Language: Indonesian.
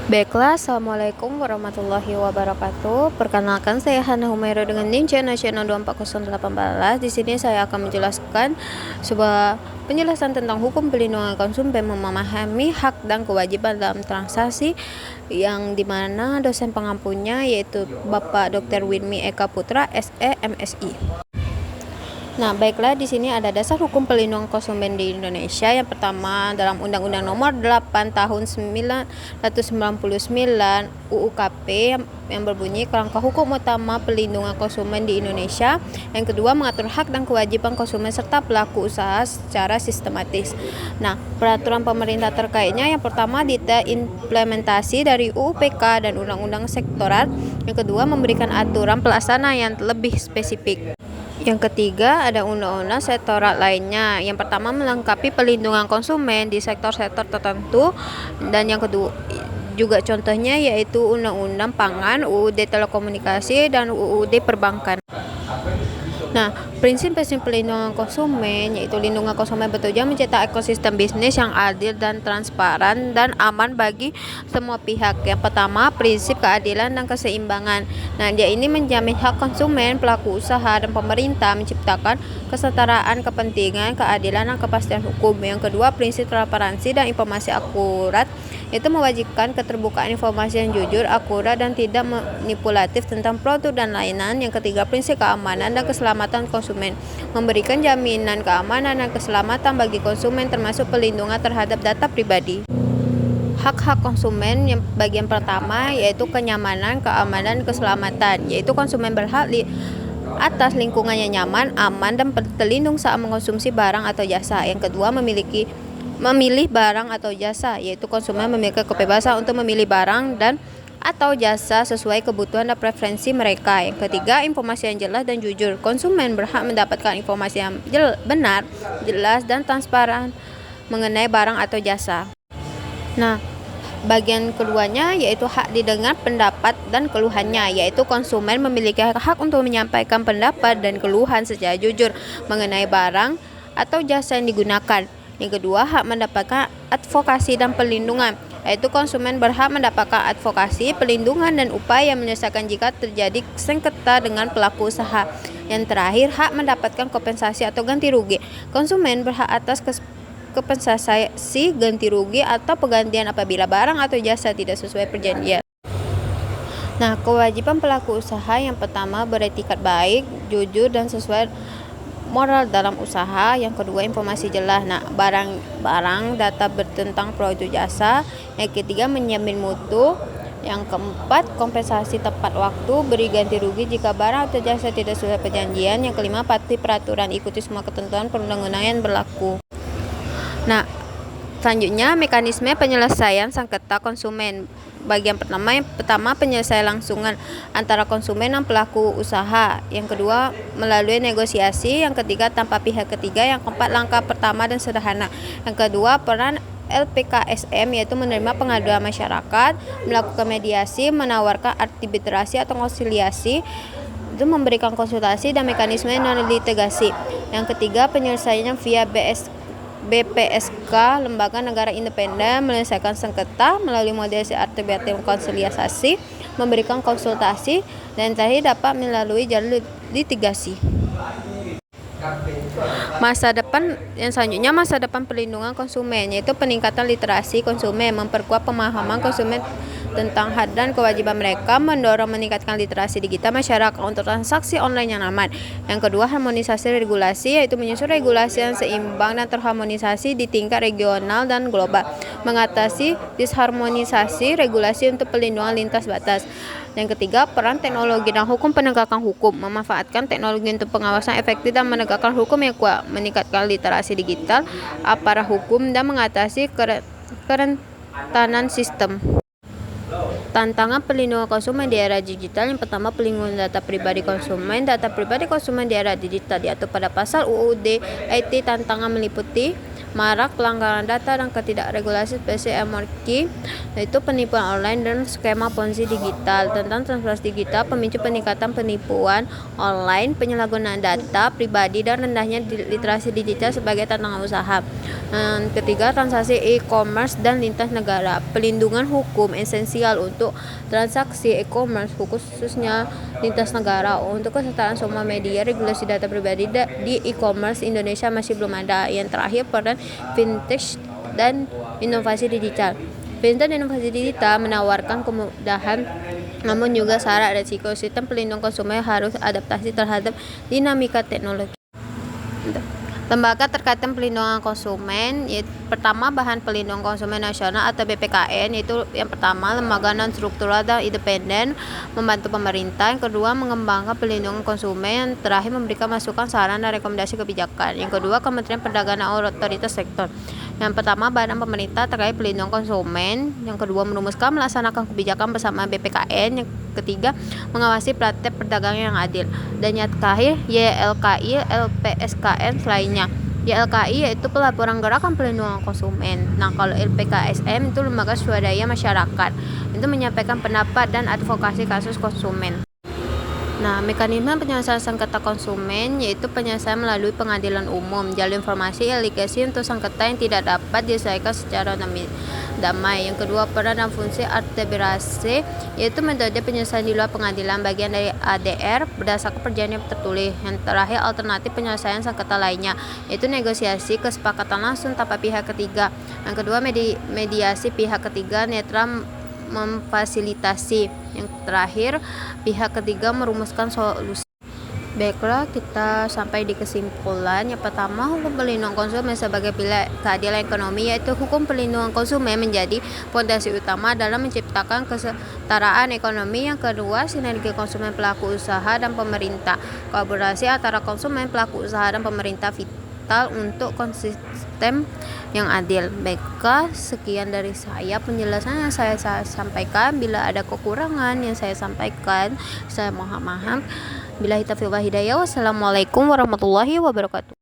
Baiklah, Assalamualaikum warahmatullahi wabarakatuh. Perkenalkan, saya Hana Humaira dengan NIM Nasional 24018. Di sini saya akan menjelaskan sebuah penjelasan tentang hukum pelindungan konsumen, memahami hak dan kewajiban dalam transaksi, yang dimana dosen pengampunya yaitu Bapak Dr. Winmi Eka Putra, SE, MSI. Nah, baiklah, di sini ada dasar hukum pelindungan konsumen di Indonesia. Yang pertama, dalam Undang-Undang Nomor 8 Tahun 1999 UU-KP yang berbunyi kerangka hukum utama pelindungan konsumen di Indonesia. Yang kedua, mengatur hak dan kewajiban konsumen serta pelaku usaha secara sistematis. Nah, peraturan pemerintah terkaitnya yang pertama implementasi dari UU PK dan Undang-Undang Sektoral. Yang kedua, memberikan aturan pelaksana yang lebih spesifik. Yang ketiga, ada undang-undang sektoral lainnya. Yang pertama, melengkapi pelindungan konsumen di sektor-sektor tertentu. Dan yang kedua, juga contohnya yaitu Undang-Undang Pangan, UUD Telekomunikasi, dan UUD Perbankan. Nah, prinsip-prinsip pelindungan konsumen yaitu lindungan konsumen bertujuan menciptakan ekosistem bisnis yang adil dan transparan dan aman bagi semua pihak. Yang pertama, prinsip keadilan dan keseimbangan. Nah, dia ini menjamin hak konsumen, pelaku usaha, dan pemerintah menciptakan kesetaraan kepentingan, keadilan, dan kepastian hukum. Yang kedua, prinsip transparansi dan informasi akurat, itu mewajibkan keterbukaan informasi yang jujur, akurat, dan tidak manipulatif tentang produk dan layanan. Yang ketiga, prinsip keamanan dan keselamatan konsumen, memberikan jaminan keamanan dan keselamatan bagi konsumen termasuk pelindungan terhadap data pribadi. Hak-hak konsumen yang bagian pertama yaitu kenyamanan, keamanan, keselamatan, yaitu konsumen berhak atas lingkungan yang nyaman, aman, dan terlindung saat mengkonsumsi barang atau jasa. Yang kedua, memilih barang atau jasa, yaitu konsumen memiliki kebebasan untuk memilih barang dan atau jasa sesuai kebutuhan dan preferensi mereka. Yang ketiga, informasi yang jelas dan jujur. Konsumen berhak mendapatkan informasi yang benar, jelas, dan transparan mengenai barang atau jasa. Nah, bagian keduanya yaitu hak didengar pendapat dan keluhannya, yaitu konsumen memiliki hak untuk menyampaikan pendapat dan keluhan secara jujur mengenai barang atau jasa yang digunakan. Yang kedua, hak mendapatkan advokasi dan perlindungan, yaitu konsumen berhak mendapatkan advokasi, perlindungan, dan upaya menyelesaikan jika terjadi sengketa dengan pelaku usaha. Yang terakhir, hak mendapatkan kompensasi atau ganti rugi. Konsumen berhak atas kompensasi, ganti rugi, atau penggantian apabila barang atau jasa tidak sesuai perjanjian. Nah, kewajiban pelaku usaha yang pertama beretikat baik, jujur, dan sesuai moral dalam usaha. Yang kedua, informasi jelas. Nah, barang data tentang produk jasa. Yang ketiga, menjamin mutu. Yang keempat, kompensasi tepat waktu, beri ganti rugi jika barang atau jasa tidak sesuai perjanjian. Yang kelima, patuhi peraturan, ikuti semua ketentuan perundang-undangan yang berlaku. Nah, selanjutnya, mekanisme penyelesaian sengketa konsumen. Bagian pertama penyelesaian langsungan antara konsumen dan pelaku usaha. Yang kedua, melalui negosiasi. Yang ketiga, tanpa pihak ketiga. Yang keempat, langkah pertama dan sederhana. Yang kedua, peran LPKSM yaitu menerima pengaduan masyarakat, melakukan mediasi, menawarkan arbitrasi atau konsiliasi, itu memberikan konsultasi dan mekanisme non-litigasi. Yang ketiga, penyelesaiannya via BPSK, lembaga negara independen, menyelesaikan sengketa melalui model arbitrasi, konsiliasi, memberikan konsultasi, dan terakhir dapat melalui jalur litigasi. Masa depan perlindungan konsumen, yaitu peningkatan literasi konsumen, memperkuat pemahaman konsumen tentang hak dan kewajiban mereka, mendorong meningkatkan literasi digital masyarakat untuk transaksi online yang aman. Yang kedua, harmonisasi regulasi, yaitu menyusun regulasi yang seimbang dan terharmonisasi di tingkat regional dan global, mengatasi disharmonisasi regulasi untuk perlindungan lintas batas. Yang ketiga, peran teknologi dan hukum penegakan hukum, memanfaatkan teknologi untuk pengawasan efektif dan menegakkan hukum yang kuat, meningkatkan literasi digital aparat hukum, dan mengatasi kerentanan sistem. Tantangan pelindungan konsumen di era digital. Yang pertama, pelindungan data pribadi konsumen. Data pribadi konsumen di era digital diatur pada pasal UUD IT. Tantangan meliputi Marak pelanggaran data dan ketidakregulasi seperti amorti, yaitu penipuan online dan skema ponzi digital. Tentang transaksi digital, pemicu peningkatan penipuan online, penyalahgunaan data pribadi, dan rendahnya literasi digital sebagai tantangan usaha. Ketiga, transaksi e-commerce dan lintas negara. Pelindungan hukum esensial untuk transaksi e-commerce, khususnya lintas negara. Untuk kesetaraan semua media, regulasi data pribadi di e-commerce Indonesia masih belum ada. Yang terakhir, peran fintech dan inovasi digital. Fintech dan inovasi digital menawarkan kemudahan, namun juga syarat risiko. Sistem pelindung konsumen harus adaptasi terhadap dinamika teknologi. Lembaga terkait pelindungan konsumen, yaitu pertama Badan Pelindung Konsumen Nasional atau BPKN, yaitu yang pertama lembaga non struktural dan independen membantu pemerintah. Yang kedua, mengembangkan pelindungan konsumen. Yang terakhir, memberikan masukan, saran, dan rekomendasi kebijakan. Yang kedua, Kementerian Perdagangan dan otoritas sektor. Yang pertama, badan pemerintah terkait pelindungan konsumen. Yang kedua, merumuskan melaksanakan kebijakan bersama BPKN. Yang ketiga, mengawasi praktek perdagangan yang adil. Dan yang terakhir, YLKI, LPSKN lainnya. YLKI yaitu pelaporan gerakan pelindungan konsumen. Nah, kalau LPKSM itu lembaga swadaya masyarakat. Itu menyampaikan pendapat dan advokasi kasus konsumen. Nah, mekanisme penyelesaian sengketa konsumen yaitu penyelesaian melalui pengadilan umum, jalur informasi, litigasi untuk sengketa yang tidak dapat diselesaikan secara damai. Yang kedua, peran dan fungsi arbitrase yaitu metode penyelesaian di luar pengadilan, bagian dari ADR berdasarkan perjanjian tertulis. Yang terakhir, alternatif penyelesaian sengketa lainnya yaitu negosiasi kesepakatan langsung tanpa pihak ketiga. Yang kedua, mediasi pihak ketiga netral memfasilitasi. Yang terakhir, pihak ketiga merumuskan solusi. Baiklah, kita sampai di kesimpulan. Yang pertama, hukum pelindungan konsumen sebagai pilar keadilan ekonomi, yaitu hukum pelindungan konsumen menjadi fondasi utama dalam menciptakan kesetaraan ekonomi. Yang kedua, sinergi konsumen, pelaku usaha, dan pemerintah. Kolaborasi antara konsumen, pelaku usaha, dan pemerintah vital untuk konsisten yang adil. Baiklah, sekian dari saya penjelasan yang saya sampaikan. Bila ada kekurangan yang saya sampaikan, saya mohon maaf. Billahi taufiq wal hidayah. Wassalamualaikum warahmatullahi wabarakatuh.